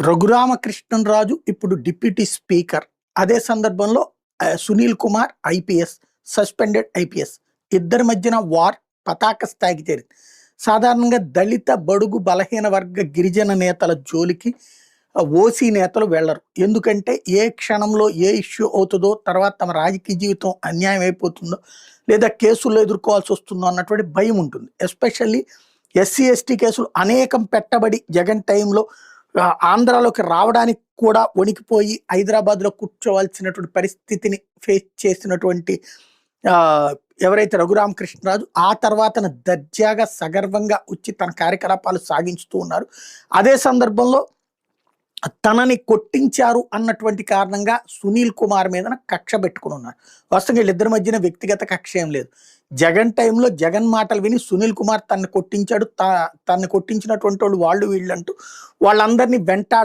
రఘురామకృష్ణరాజు ఇప్పుడు deputy speaker. అదే సందర్భంలో Sunil Kumar IPS, suspended IPS. ఇద్దరి మధ్యన వార్ పతాక స్థాయికి చేరింది. సాధారణంగా దళిత, బడుగు, బలహీన వర్గ, గిరిజన నేతల జోలికి ఓసీ నేతలు వెళ్లరు. ఎందుకంటే ఏ క్షణంలో ఏ ఇష్యూ అవుతుందో, తర్వాత తమ రాజకీయ జీవితం అన్యాయం అయిపోతుందో, లేదా కేసుల్లో ఎదుర్కోవాల్సి వస్తుందో అన్నటువంటి భయం ఉంటుంది. ఎస్పెషల్లీ ఎస్సీ ఎస్టీ కేసులు అనేకం పెట్టబడి జగన్ టైంలో ఆంధ్రాలోకి రావడానికి కూడా వణికిపోయి హైదరాబాద్లో కూర్చోవలసినటువంటి పరిస్థితిని ఫేస్ చేసినటువంటి ఎవరైతే రఘురామకృష్ణరాజు ఆ తర్వాత దర్జాగా సగర్వంగా వచ్చి తన కార్యకలాపాలు సాగించుతూ ఉన్నారు. అదే సందర్భంలో తనని కొట్టించారు అన్నటువంటి కారణంగా సునీల్ కుమార్ మీద కక్ష పెట్టుకుని ఉన్నారు. వాస్తవంగా వీళ్ళిద్దరి మధ్యన వ్యక్తిగత కక్ష ఏం లేదు. జగన్ టైంలో జగన్ మాటలు విని సునీల్ కుమార్ తనని కొట్టించాడు, తనని కొట్టించినటువంటి వాళ్ళు వీళ్ళంటూ వాళ్ళందరినీ వెంట